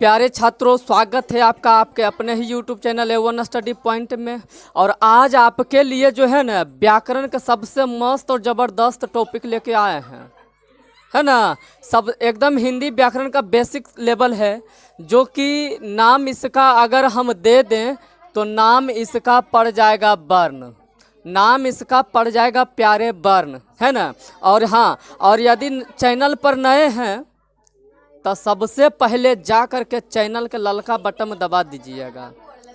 प्यारे छात्रों, स्वागत है आपका आपके अपने ही YouTube channel A1 study point में। और आज आपके लिए जो है ना व्याकरण का सबसे मस्त और ज़बरदस्त टॉपिक लेके आए हैं, है ना। सब एकदम हिंदी व्याकरण का बेसिक लेवल है, जो कि नाम इसका अगर हम दे दें तो नाम इसका पड़ जाएगा वर्ण। नाम इसका पड़ जाएगा प्यारे वर्ण, है ना। और हाँ, और यदि चैनल पर नए हैं तो सबसे पहले जा कर के चैनल के ललका बटन दबा दीजिएगा,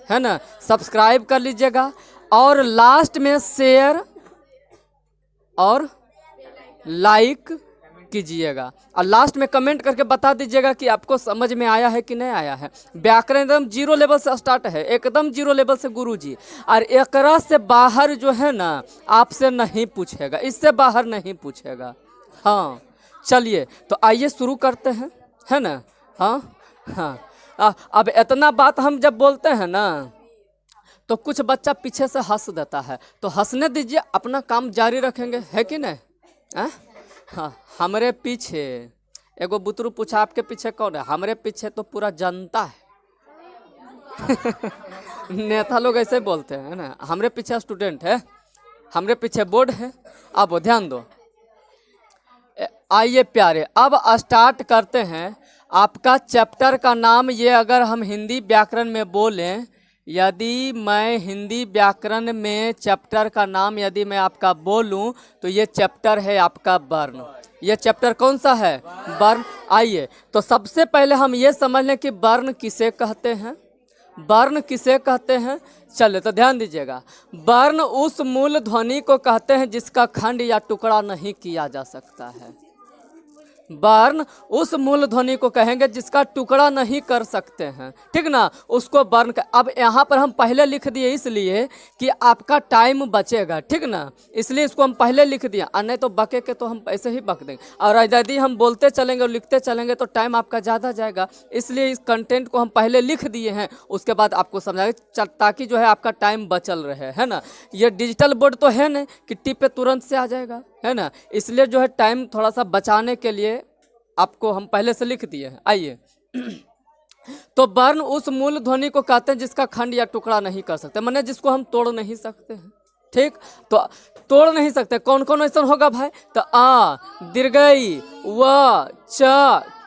है ना। सब्सक्राइब कर लीजिएगा और लास्ट में शेयर और लाइक कीजिएगा और लास्ट में कमेंट करके बता दीजिएगा कि आपको समझ में आया है कि नहीं आया है। व्याकरण एकदम जीरो लेवल से स्टार्ट है, एकदम जीरो लेवल से गुरुजी। और एकरा से बाहर जो है ना आपसे नहीं पूछेगा, इससे बाहर नहीं पूछेगा। हाँ चलिए, तो आइए शुरू करते हैं, है ना। हाँ हाँ, अब इतना बात हम जब बोलते हैं ना तो कुछ बच्चा पीछे से हंस देता है, तो हंसने दीजिए, अपना काम जारी रखेंगे, है कि नहीं। हाँ, हमारे पीछे एगो बुतरू पूछा आपके पीछे कौन है। हमारे पीछे तो पूरा जनता है। नेता लोग ऐसे बोलते हैं ना, हमारे पीछे स्टूडेंट है, हमारे पीछे बोर्ड है। अब ध्यान दो, आइए प्यारे, अब स्टार्ट करते हैं। आपका चैप्टर का नाम ये अगर हम हिंदी व्याकरण में बोलें, यदि मैं हिंदी व्याकरण में चैप्टर का नाम यदि मैं आपका बोलूं तो ये चैप्टर है आपका वर्ण। ये चैप्टर कौन सा है? वर्ण। आइए, तो सबसे पहले हम ये समझ लें कि वर्ण किसे कहते हैं। वर्ण किसे कहते हैं, चलिए तो ध्यान दीजिएगा। वर्ण उस मूल ध्वनि को कहते हैं जिसका खंड या टुकड़ा नहीं किया जा सकता है। वर्ण उस मूल ध्वनि को कहेंगे जिसका टुकड़ा नहीं कर सकते हैं, ठीक ना, उसको वर्ण का। अब यहाँ पर हम पहले लिख दिए इसलिए कि आपका टाइम बचेगा, ठीक ना, इसलिए इसको हम पहले लिख दिए, और नहीं तो बके के तो हम ऐसे ही बक देंगे। और यदि हम बोलते चलेंगे और लिखते चलेंगे तो टाइम आपका ज़्यादा जाएगा, इसलिए इस कंटेंट को हम पहले लिख दिए हैं, उसके बाद आपको समझाएंगे ताकि जो है आपका टाइम बचल रहे, है ना। ये डिजिटल बोर्ड तो है नहीं कि टिप पे तुरंत से आ जाएगा, है ना, इसलिए जो है टाइम थोड़ा सा बचाने के लिए आपको हम पहले से लिख दिए हैं। आइए, तो वर्ण उस मूल ध्वनि को कहते हैं जिसका खंड या टुकड़ा नहीं कर सकते, माने जिसको हम तोड़ नहीं सकते हैं, ठीक। तो तोड़ नहीं सकते, कौन कौन ऐसा होगा भाई? तो आ, दीर्घई, व, च,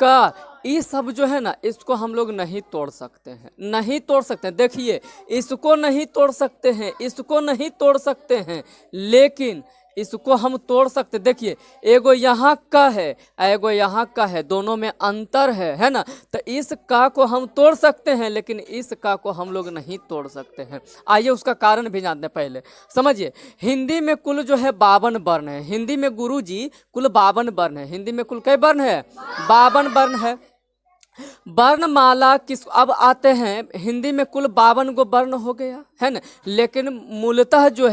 क, ये सब जो है ना इसको हम लोग नहीं तोड़ सकते हैं, नहीं तोड़ सकते हैं। देखिए, इसको नहीं तोड़ सकते हैं, इसको नहीं तोड़ सकते हैं, लेकिन इसको हम तोड़ सकते। देखिए, एगो यहाँ का है, एगो यहाँ का है, दोनों में अंतर है ना। तो इस का को हम तोड़ सकते हैं, लेकिन इस का को हम लोग नहीं तोड़ सकते हैं। आइए उसका कारण भी जानते हैं। पहले समझिए, हिंदी में कुल जो है 52 वर्ण है। हिंदी में गुरुजी कुल 52 वर्ण है। हिंदी में कुल कई वर्ण है? 52 वर्ण है। वर्णमाला किस, अब आते हैं हिंदी में कुल 52 गो वर्ण हो गया, है ना। लेकिन मूलतः जो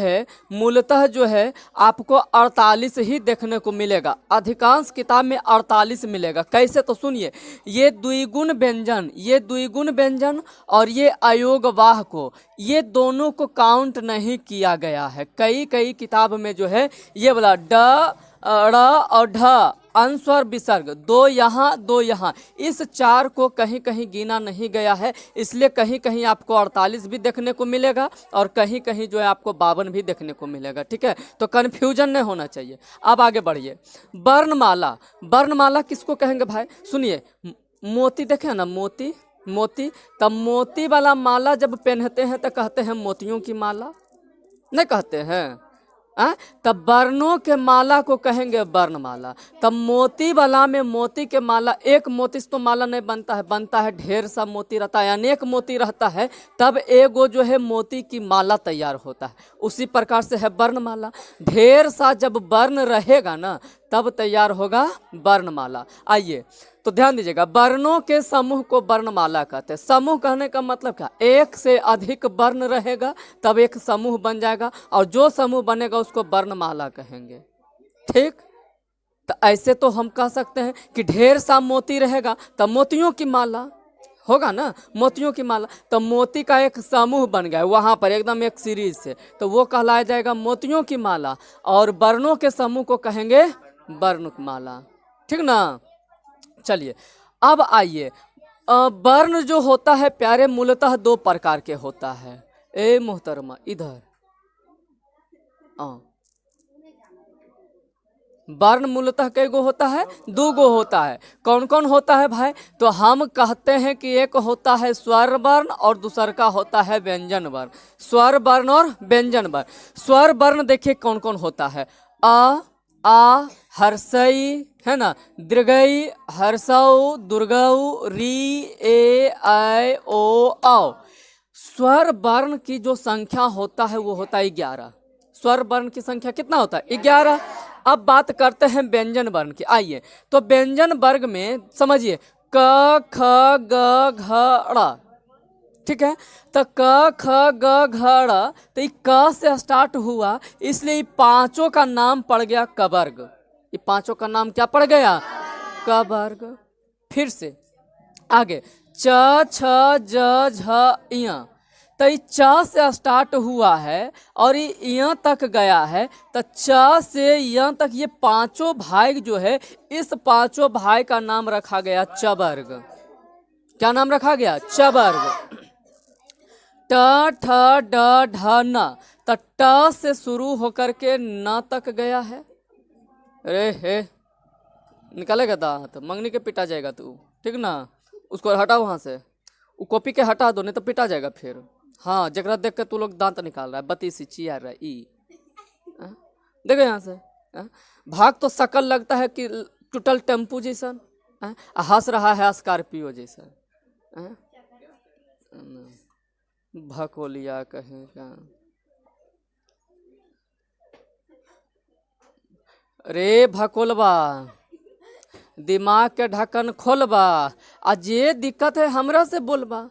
है आपको 48 ही देखने को मिलेगा। अधिकांश किताब में 48 मिलेगा। कैसे? तो सुनिए, ये द्विगुण व्यंजन और ये अयोगवाह को, ये दोनों को काउंट नहीं किया गया है। कई किताब में जो है ये वाला ड, ड़ और ढ, अनुस्वर विसर्ग, दो यहाँ, इस 4 को कहीं कहीं गिना नहीं गया है, इसलिए कहीं कहीं आपको 48 भी देखने को मिलेगा और कहीं कहीं जो है आपको 52 भी देखने को मिलेगा, ठीक है। तो कन्फ्यूजन नहीं होना चाहिए। अब आगे बढ़िए। वर्णमाला किसको कहेंगे भाई? सुनिए, मोती देखे ना, मोती, तब मोती वाला माला जब पहनते हैं तो कहते हैं मोतियों की माला, नहीं कहते हैं? तब वर्णों के माला को कहेंगे वर्णमाला। तब मोती वाला में मोती के माला, एक मोती से तो माला नहीं बनता है, बनता है ढेर सा मोती रहता है, अनेक मोती रहता है, तब एगो जो है मोती की माला तैयार होता है। उसी प्रकार से है वर्णमाला। ढेर सा जब वर्ण रहेगा ना तब तैयार होगा वर्णमाला। आइए, तो ध्यान दीजिएगा, वर्णों के समूह को वर्णमाला कहते हैं। समूह कहने का मतलब क्या? एक से अधिक वर्ण रहेगा तब एक समूह बन जाएगा, और जो समूह बनेगा उसको वर्णमाला कहेंगे, ठीक। तो ऐसे तो हम कह सकते हैं कि ढेर सा मोती रहेगा तब मोतियों की माला होगा ना, मोतियों की माला। तो मोती का एक समूह बन गया वहाँ पर एकदम एक सीरीज से, तो वो कहलाया जाएगा मोतियों की माला, और वर्णों के समूह को कहेंगे वर्णमाला, ठीक ना। चलिए, अब आइए, वर्ण जो होता है प्यारे मूलतः दो प्रकार के होता है। ए मोहतरमा इधर वर्ण मूलतः कई गो होता है? दो गो होता है। कौन कौन होता है भाई? तो हम कहते हैं कि एक होता है स्वर वर्ण और दूसर का होता है व्यंजन वर्ण। स्वर वर्ण और व्यंजन वर्ण। स्वर वर्ण देखिए कौन कौन होता है। आ हर्षई है ना, दीर्घई, हर्षौ, दुर्गौ, री, ए, ऐ, ओ, औ। स्वर वर्ण की जो संख्या होता है वो होता है 11। स्वर वर्ण की संख्या कितना होता है? 11। अब बात करते हैं व्यंजन वर्ण की। आइए तो व्यंजन वर्ग में समझिए क ख ग घ ड़, ठीक है। तो क ख ग घ ड़, तो ये क से स्टार्ट हुआ इसलिए पांचों का नाम पड़ गया क वर्ग। ये पांचों का नाम क्या पड़ गया? क वर्ग। फिर से आगे च छ ज झ इया, तो ये च से स्टार्ट हुआ है और ये यहाँ तक गया है। तो च से यहाँ तक ये पांचों भाई जो है, इस पांचों भाई का नाम रखा गया च वर्ग। क्या नाम रखा गया? च वर्ग। ट ठ ड ढ न, तो ट से शुरू होकर के न तक गया है। अरे हे निकालेगा दांत, मंगनी के पिटा जाएगा तू, ठीक ना। उसको हटाओ वहां से, वो कॉपी के हटा दो नहीं तो पिटा जाएगा फिर। हाँ जगह देख के तू लोग दांत निकाल रहा है, बत्ती सी चिया रहा है ई। देखो यहाँ से भाग तो शकल लगता है कि टूटल टेम्पू जैसा, हंस रहा है स्कॉर्पियो जैसा। भकोलिया कहेगा। रे भकोलबा, दिमाग के ढक्कन खोलबा, आ जे दिक्कत है हमरा से बोलबा।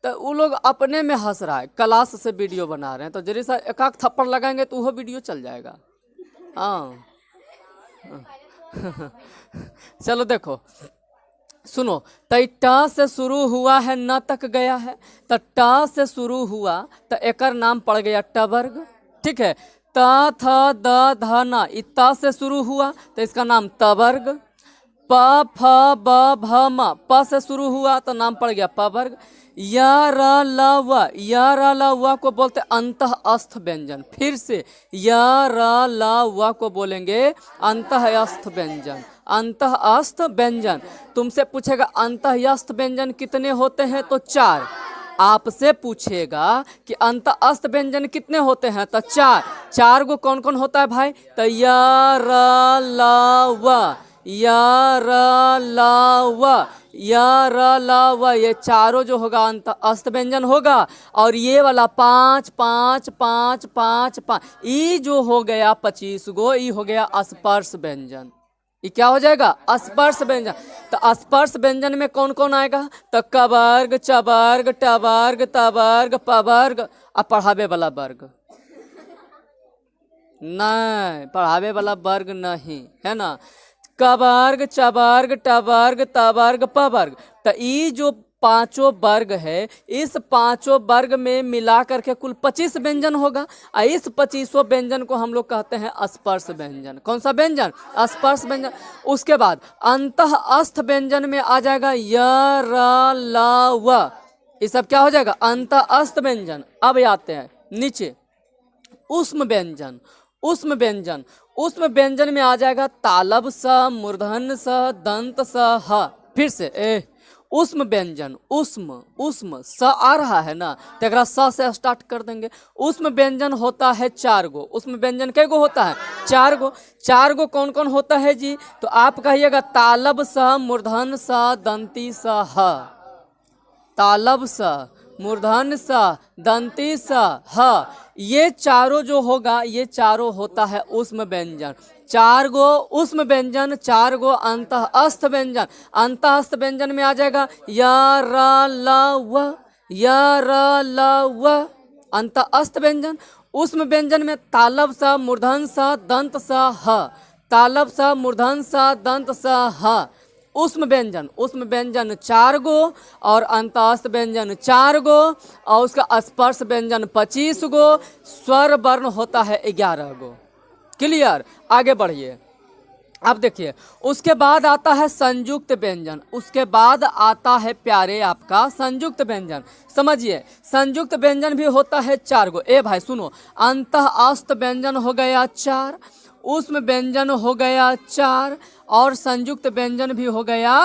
तो वो लोग अपने में हंस रहा है, क्लास से वीडियो बना रहे हैं, तो जरी सा एक आध थप्पड़ लगाएंगे तो वो वीडियो चल जाएगा। हाँ चलो देखो सुनो, तो ट से शुरू हुआ है न तक गया है, तो ट से शुरू हुआ तो एकर नाम पड़ गया ट वर्ग, ठीक है। त थ द ध न, त से शुरू हुआ तो इसका नाम त वर्ग। प फ ब भ म, प से शुरू हुआ तो नाम पड़ गया प वर्ग। य र ल व, य र ल व को बोलते अंतः अस्थ व्यंजन। फिर से य र ल व को बोलेंगे अंतः अस्थ व्यंजन। अंतः अस्थ व्यंजन। तुमसे पूछेगा अंतः अस्थ व्यंजन कितने होते हैं, तो 4। आपसे पूछेगा कि अंतः अस्थ व्यंजन कितने होते हैं, तो 4। 4 गो कौन कौन होता है भाई? तो य र ल व, य र ल व, य र ल व, ये चारों जो होगा अंत अस्त व्यंजन होगा। और ये वाला 5 5 5 5 5, ये जो हो गया 25 गो, ये हो गया स्पर्श व्यंजन। ये क्या हो जाएगा? स्पर्श व्यंजन। तो स्पर्श व्यंजन में कौन कौन आएगा? तो क वर्ग, च वर्ग, ट वर्ग, त वर्ग, प वर्ग। अब पढ़ावे वाला वर्ग नहीं, पढ़ावे वाला वर्ग नहीं है ना। क वर्ग, च वर्ग, ट वर्ग, त वर्ग, प वर्ग। तो ये जो पांचों वर्ग है, इस पांचों वर्ग में मिला करके कुल 25 व्यंजन होगा। इस 25 व्यंजन को हम लोग कहते हैं स्पर्श व्यंजन। कौन सा व्यंजन? स्पर्श व्यंजन। उसके बाद अंतः अस्थ व्यंजन में आ जाएगा य र ल व, ये सब क्या हो जाएगा? अंतः अस्थ व्यंजन। अब आते हैं नीचे उष्म व्यंजन। उष्म व्यंजन, उष्म व्यंजन में आ जाएगा तालब स, मूर्धन स, दंत स, ह। फिर से उष्म व्यंजन, उष्म उष्म स आ रहा है ना, तो अगर स से स्टार्ट कर देंगे। उष्म व्यंजन होता है 4 गो। उष्म व्यंजन कै गो होता है? 4 गो। 4 गो कौन कौन होता है जी? तो आप कहिएगा तालब स, मूर्धन स, दंती स, ह। तालब स, मूर्धन स, दंती स, ह। ये चारों जो होगा, ये चारों होता है उष्म व्यंजन। 4 गो उष्म व्यंजन, 4 गो अंतः अस्थ व्यंजन। अंतः अस्थ व्यंजन में आ जाएगा य र ल व, य र ल व, अंतः अस्थ व्यंजन। उष्म व्यंजन में तालब स, मूर्धन स, दंत स, ह। तालब स, मूर्धन स, दंत स, ह। उष्म व्यंजन, उष्म व्यंजन 4 गो और अंतःस्थ व्यंजन 4 गो और उसका स्पर्श व्यंजन 25 गो। स्वर वर्ण होता है 11 गो। क्लियर? आगे बढ़िए। अब देखिए, उसके बाद आता है संयुक्त व्यंजन, उसके बाद आता है प्यारे आपका संयुक्त व्यंजन। समझिए, संयुक्त व्यंजन भी होता है 4 गो। ए भाई सुनो, अंतः अस्त व्यंजन हो गया 4, उष्म व्यंजन हो गया 4, और संयुक्त व्यंजन भी हो गया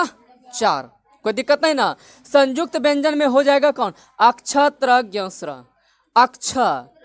4। कोई दिक्कत नहीं ना। संयुक्त व्यंजन में हो जाएगा कौन? अक्ष त्र ज्ञ स्र, अक्ष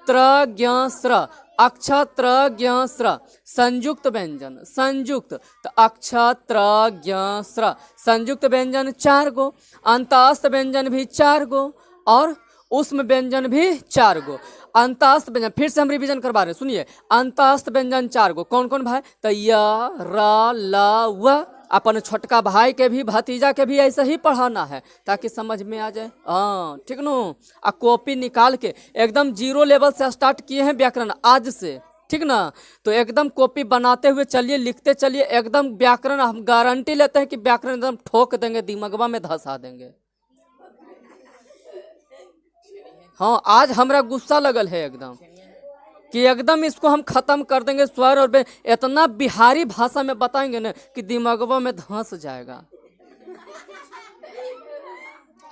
त्र ज्ञ स्र, अक्ष त्र ज्ञ स्र। संयुक्त व्यंजन, संयुक्त तो अक्ष त्र ज्ञ स्र। संयुक्त व्यंजन 4 गो, अंतःस्थ व्यंजन भी 4 गो, और उष्म व्यंजन भी 4 गो। अंतःस्थ व्यंजन फिर से हम रिवीजन करवा रहे हैं, सुनिए। अंतःस्थ व्यंजन 4 गो, कौन कौन भाई? तो य र ल व। अपन छोटका भाई के भी, भतीजा के भी ऐसे ही पढ़ाना है ताकि समझ में आ जाए। हाँ ठीक नो। आ कॉपी निकाल के एकदम 0 लेवल से स्टार्ट किए हैं व्याकरण आज से, ठीक ना। तो एकदम कॉपी बनाते हुए चलिए, लिखते चलिए, एकदम व्याकरण हम गारंटी लेते हैं कि व्याकरण एकदम ठोक देंगे, दिमागवा में धंसा देंगे। हाँ, आज हमरा गुस्सा लगल है एकदम कि एकदम इसको हम खत्म कर देंगे। स्वर और इतना बिहारी भाषा में बताएंगे ना कि दिमागवा में धंस जाएगा।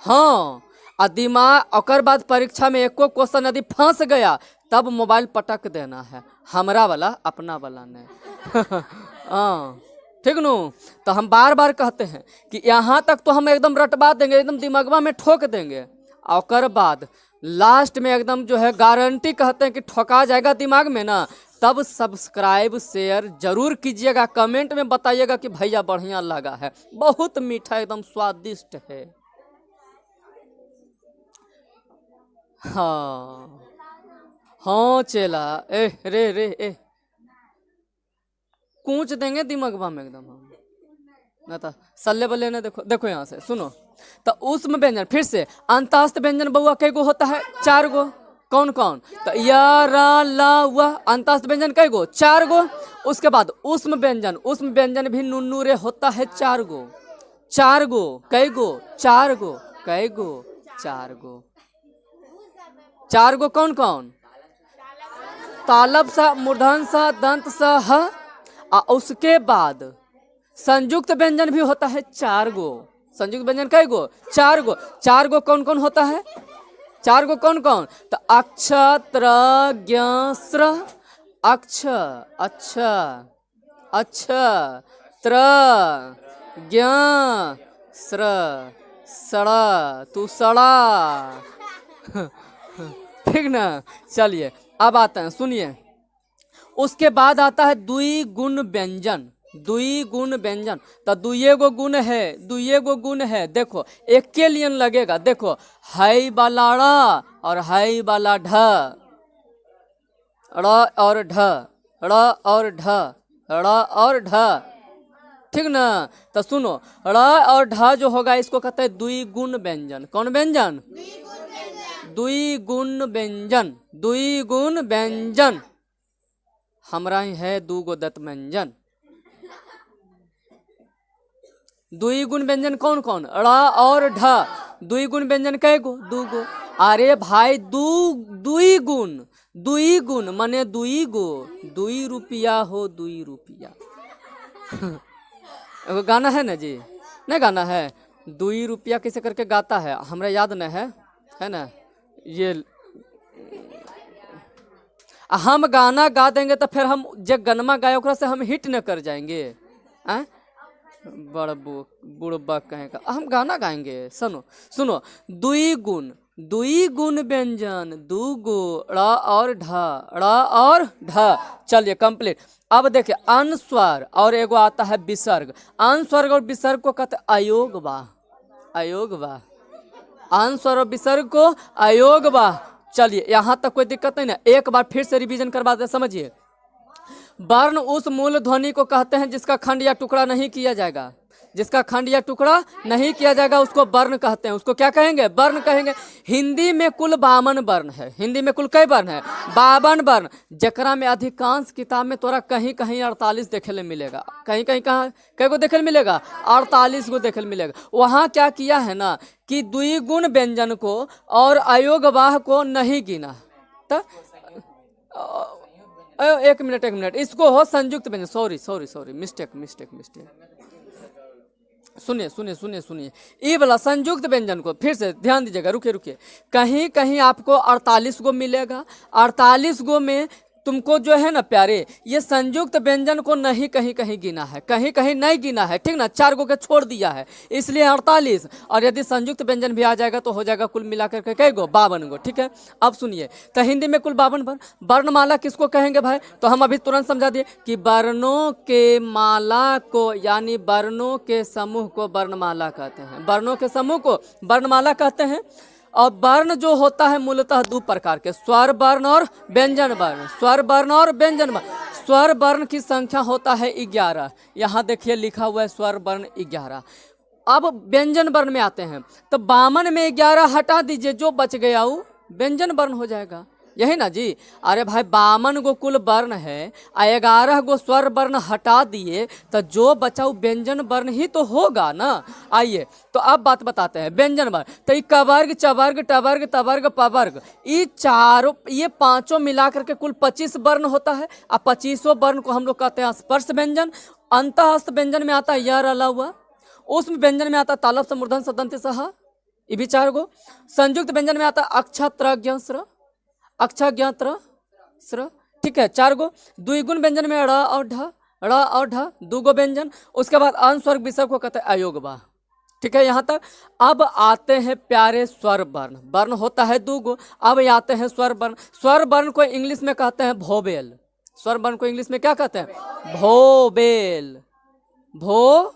हाँ, आ दिमाग ओकर बाद परीक्षा में एको क्वेश्चन यदि फंस गया तब मोबाइल पटक देना है, हमरा वाला, अपना वाला नहीं। हाँ ठीक नो। तो हम बार बार कहते हैं कि यहाँ तक तो हम एकदम रटवा देंगे, एकदम दिमागवा में ठोक देंगे। और बाद लास्ट में एकदम जो है गारंटी कहते हैं कि ठोका जाएगा दिमाग में ना, तब सब्सक्राइब शेयर जरूर कीजिएगा, कमेंट में बताइएगा कि भैया बढ़िया लगा है, बहुत मीठा एकदम स्वादिष्ट है। हाँ हाँ चेला, ए रे रे ए कूच देंगे दिमागवा में एकदम हम ना। तो सल्ले बल्ले ने देखो, देखो यहाँ से सुनो। तो उष्म व्यंजन फिर से, अंतःस्थ व्यंजन बउआ कई गो होता है? 4 गो। कौन कौन? तो य र ल व। अंतःस्थ व्यंजन कई गो? 4 गो। उसके बाद उष्म व्यंजन, उष्म व्यंजन भी नुन्नू रे होता है 4 गो। 4 गो कई गो? 4 गो कई गो? 4 गो। 4 गो कौन कौन? तालब सा, मूर्धन सा, दंत सा, ह। उसके बाद संयुक्त व्यंजन भी होता है 4 गो। संयुक्त व्यंजन कई गो? 4 गो। 4 गो कौन कौन होता है? 4 गो कौन कौन? तो अक्ष त्र ज्ञ स्र, अक्ष, अच्छा अच्छा, त्र ज्ञ स्र, सड़ा, तू सड़ा। ठीक ना। चलिए अब आते हैं, सुनिए। उसके बाद आता है द्विगुण व्यंजन, द्विगुण व्यंजन। तो दुए गो गुण है, दुए गो गुण है। देखो एक के लिए लगेगा, देखो हाई वाला ड़ और हाई वाला ढ, ड़ और ढ, ड़ और ढ, ड़ और ढ, ठीक ना। तो सुनो, ड़ और ढ जो होगा इसको कहते हैं द्विगुण व्यंजन। कौन व्यंजन? द्विगुण व्यंजन, द्विगुण व्यंजन। हमरा ही है 2 गो दंत व्यंजन। द्विगुण व्यंजन कौन कौन? ड़ और ढ। द्विगुण व्यंजन कई गो? 2 गो। अरे भाई द्विगुण, द्विगुण माने 2 गो, 2 रुपया हो, 2 रुपया। एगो गाना है ना जी, नहीं गाना है? 2 रुपया कैसे करके गाता है, हमरा याद नहीं है ना। ये हम गाना गा देंगे तो फिर हम जे गनमा गाय ओकरा से हम हिट न कर जाएंगे। बड़ बुढ़बा कहेगा, हम गाना गाएंगे। सुनो सुनो, द्विगुण, द्विगुण व्यंजन 2 गो, ड़ और ढ, ड़ और ढ। चलिए कंप्लीट। अब देखिए अनुस्वर और एगो आता है विसर्ग। अनुस्वर और विसर्ग को कहते अयोग वाह, अयोग वाह। अनुस्वर और विसर्ग को अयोग वाह। चलिए यहाँ तक कोई दिक्कत नहीं ना, एक बार फिर से रिवीजन करवा दे। समझिए, वर्ण उस मूल ध्वनि को कहते हैं जिसका खंड या टुकड़ा नहीं किया जाएगा, जिसका खंड या टुकड़ा नहीं किया जाएगा उसको वर्ण कहते हैं। उसको क्या कहेंगे? वर्ण कहेंगे। हिंदी में कुल 52 वर्ण है। हिंदी में कुल कई वर्ण है? 52 वर्ण, जकरा में अधिकांश किताब में तोरा कहीं कहीं 48 देखे ले मिलेगा, कहीं कहीं कहाँ कई गो देखे मिलेगा? 48 गो देखे मिलेगा। वहाँ क्या किया है ना कि द्विगुण व्यंजन को और अयोगवाह को नहीं गिना। तो एक मिनट, इसको हो संयुक्त व्यंजन, सॉरी, मिस्टेक। सुनिए, ये वाला संयुक्त व्यंजन को फिर से ध्यान दीजिएगा, रुकिए। कहीं कहीं आपको 48 गो मिलेगा, 48 गो में तुमको जो है ना प्यारे, ये संयुक्त व्यंजन को नहीं कहीं गिना है, कहीं नहीं गिना है, ठीक ना, 4 गो के छोड़ दिया है, इसलिए 48। और यदि संयुक्त व्यंजन भी आ जाएगा तो हो जाएगा कुल मिलाकर के कै गो, 52 गो, ठीक है। अब सुनिए, तो हिंदी में कुल 52 वर्णमाला किसको कहेंगे भाई, तो हम अभी तुरंत समझा दिए कि वर्णों के माला को, यानी वर्णों के समूह को वर्णमाला कहते हैं, वर्णों के समूह को वर्णमाला कहते हैं। और वर्ण जो होता है मूलतः 2 प्रकार के, स्वर वर्ण और व्यंजन वर्ण, स्वर वर्ण और व्यंजन वर्ण। स्वर वर्ण की संख्या होता है 11, यहाँ देखिए लिखा हुआ है स्वर वर्ण 11। अब व्यंजन वर्ण में आते हैं, तो 52 में 11 हटा दीजिए, जो बच गया वो व्यंजन वर्ण हो जाएगा, यही ना जी। अरे भाई 52 गो कुल वर्ण है, 11 गो स्वर वर्ण हटा दिए, तो जो बचा वो व्यंजन वर्ण ही तो होगा ना। आइए तो अब बात बताते हैं व्यंजन वर्ण। तो ये कवर्ग, चवर्ग, टवर्ग, तवर्ग, पवर्ग, ये पांचों मिलाकर के कुल 25 वर्ण होता है। अब 25 वर्ण को हम लोग कहते हैं स्पर्श व्यंजन। अंतःस्थ व्यंजन में आता है य रला हुआ, उष्म व्यंजन में आता है तालव्य स मूर्धन्य स दंत्य सह, ये भी 4 गो। संयुक्त व्यंजन में आता है अक्षत्र ज्ञ स्र, अक्षा ज्ञात्र स्र, ठीक है, 4 गो। द्विगुण व्यंजन में ड़ और ढ, 2 गो व्यंजन। उसके बाद अनुस्वर्ग विसर्ग को कहते हैं अयोगवा, ठीक है, यहाँ तक। अब आते हैं प्यारे स्वर वर्ण, वर्ण होता है 2 गो। अब आते हैं स्वर वर्ण। स्वर वर्ण को इंग्लिश में कहते हैं भोबेल, स्वर वर्ण को इंग्लिश में क्या कहते हैं, भोबेल, भोबेल,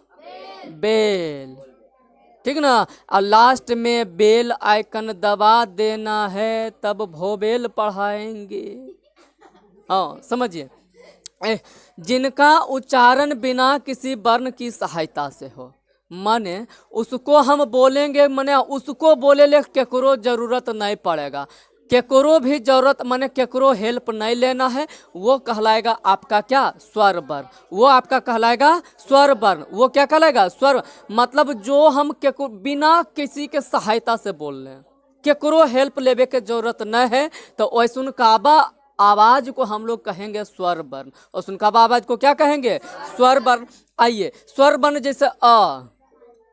ठीक ना। और लास्ट में बेल आइकन दबा देना है, तब भोबेल पढ़ाएंगे। हाँ समझिए, जिनका उच्चारण बिना किसी वर्ण की सहायता से हो, माने उसको हम बोलेंगे, माने उसको बोले ले केकरो जरूरत नहीं पड़ेगा, केकरो भी जरूरत, माने केकरो हेल्प नहीं लेना है, वो कहलाएगा आपका क्या, स्वर वर्ण। वो आपका कहलाएगा स्वर वर्ण। वो क्या कहलाएगा, स्वर, मतलब जो हम बिना किसी के सहायता से बोल रहे हैं, केकरो हेल्प लेवे के जरूरत न है, तो वैसुन काबा आवाज को हम लोग कहेंगे स्वर वर्ण। और सुनकाबा आवाज को क्या कहेंगे, स्वर वर्ण। आइए स्वर वर्ण जैसे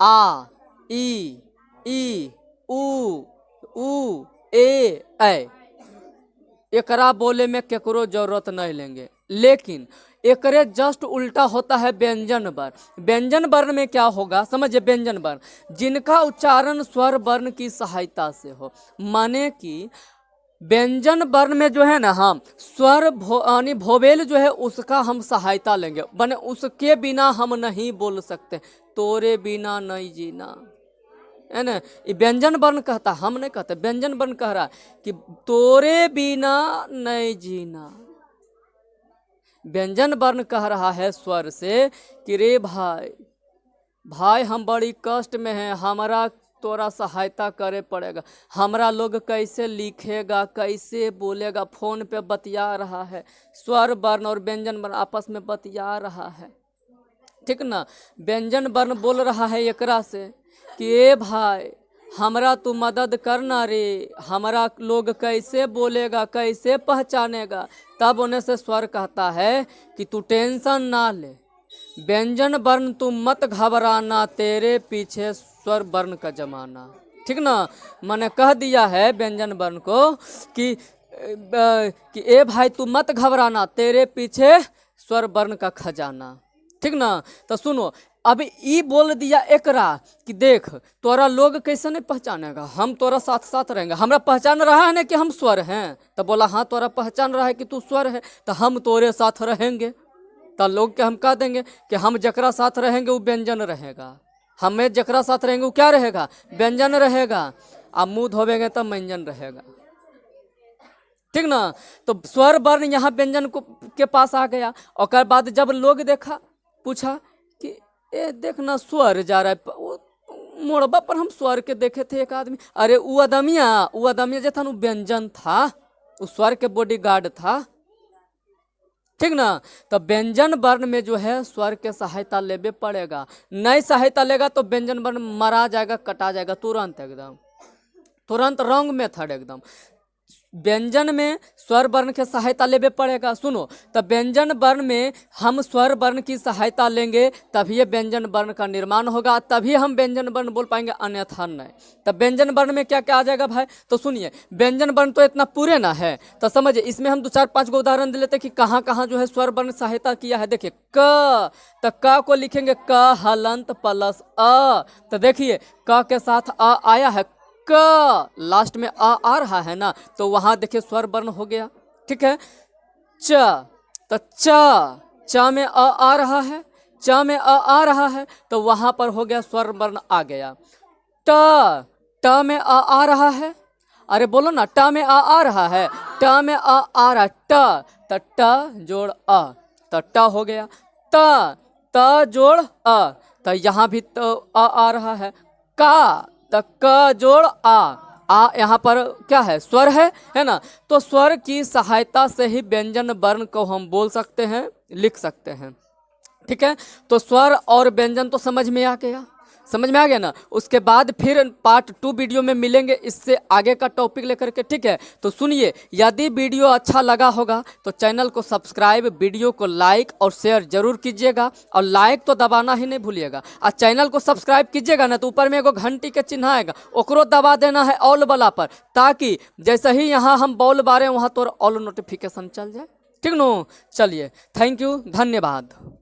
आ, ई, उ, ए, एकरा बोले में केकरो जरूरत नहीं लेंगे। लेकिन एकरे जस्ट उल्टा होता है व्यंजन वर्ण। व्यंजन वर्ण में क्या होगा समझिए, व्यंजन वर्ण जिनका उच्चारण स्वर वर्ण की सहायता से हो, माने कि व्यंजन वर्ण में जो है ना, हम स्वर यानी भोवेल जो है उसका हम सहायता लेंगे, बने उसके बिना हम नहीं बोल सकते, तोरे बिना नहीं जीना, है ना। ये व्यंजन वर्ण कहता, हम नहीं कहते, व्यंजन वर्ण कह रहा है कि तोरे बिना नहीं जीना। व्यंजन वर्ण कह रहा है स्वर से कि रे भाई हम बड़ी कष्ट में हैं, हमारा तोरा सहायता करे पड़ेगा, हमारा लोग कैसे लिखेगा, कैसे बोलेगा, फोन पे बतिया रहा है, स्वर वर्ण और व्यंजन वर्ण आपस में बतिया रहा है, ठीक ना। व्यंजन वर्ण बोल रहा है एकरा से कि ए भाई हमरा तू मदद करना रे, हमारा लोग कैसे बोलेगा, कैसे पहचानेगा। तब उन्हें से स्वर कहता है कि तू टेंशन ना ले, व्यंजन वर्ण तू मत घबराना, तेरे पीछे स्वर वर्ण का जमाना, ठीक ना। मैंने कह दिया है व्यंजन वर्ण को कि ए भाई तू मत घबराना, तेरे पीछे स्वर वर्ण का खजाना, ठीक ना। तो सुनो, अब ई बोल दिया एकरा कि देख तोरा लोग कैसे नहीं पहचानेगा, हम तोरा साथ साथ रहेंगे, हमरा पहचान रहा है ना कि हम स्वर हैं। तो बोला हाँ तोरा पहचान रहा है कि तू स्वर है, तो हम तोरे साथ रहेंगे। तो लोग के हम कह देंगे कि हम जकरा साथ रहेंगे वो व्यंजन रहेगा, हमें जकरा साथ रहेंगे वो क्या रहेगा, व्यंजन रहेगा। अब मुंह धोवेंगे तो व्यंजन रहेगा, ठीक ना। तो स्वर वर्ण यहाँ व्यंजन को के पास आ गया। और बाद जब लोग देखा, पूछा कि ए देखना स्वर जा रहा है, मोड़बा पर हम स्वर के देखे थे एक आदमी, अरे वो अदमिया जो था वो व्यंजन था, वो स्वर के बॉडी गार्ड था, ठीक ना। तो व्यंजन वर्ण में जो है स्वर के सहायता लेवे पड़ेगा, नहीं सहायता लेगा तो व्यंजन वर्ण मरा जाएगा, कटा जाएगा तुरंत, एकदम तुरंत रॉन्ग मेथड एकदम। व्यंजन में स्वर वर्ण के सहायता लेवे पड़ेगा। सुनो, तो व्यंजन वर्ण में हम स्वर वर्ण की सहायता लेंगे तभी व्यंजन वर्ण का निर्माण होगा, तभी हम व्यंजन वर्ण बोल पाएंगे, अन्यथा नहीं। तो व्यंजन वर्ण में क्या क्या आ जाएगा भाई, तो सुनिए, व्यंजन वर्ण तो इतना पूरे ना है, तो समझिए इसमें हम 2-4-5 को उदाहरण दे लेते कि कहाँ कहाँ जो है स्वर वर्ण सहायता किया है। देखिए क, तो क को लिखेंगे क हलंत प्लस अ, तो देखिए क के साथ अ आया है, क लास्ट में आ रहा है ना, तो वहां देखिए स्वर वर्ण हो गया। ठीक है, च, तो च में आ रहा है, च में आ रहा है, तो वहां पर हो गया स्वर वर्ण आ गया। ट में आ रहा है, अरे बोलो ना, ट में आ रहा है, ट में आ रहा है, तो ट जोड़ अ, तो ट हो गया। त जोड़ अ, तो यहाँ भी तो आ रहा है। का, तो क जोड़ आ यहाँ पर क्या है, स्वर है ना। तो स्वर की सहायता से ही व्यंजन वर्ण को हम बोल सकते हैं, लिख सकते हैं। ठीक है, तो स्वर और व्यंजन तो समझ में आ गया, समझ में आ गया ना। उसके बाद फिर पार्ट 2 वीडियो में मिलेंगे इससे आगे का टॉपिक लेकर के। ठीक है, तो सुनिए, यदि वीडियो अच्छा लगा होगा तो चैनल को सब्सक्राइब, वीडियो को लाइक और शेयर जरूर कीजिएगा, और लाइक तो दबाना ही नहीं भूलिएगा। और चैनल को सब्सक्राइब कीजिएगा ना, तो ऊपर में एगो घंटी के चिन्ह आएगा, ओकरो दबा देना है ऑल वाला पर, ताकि जैसे ही यहाँ हम बॉल बारे वहाँ तो ऑल नोटिफिकेशन चल जाए। ठीक नो, चलिए, थैंक यू, धन्यवाद।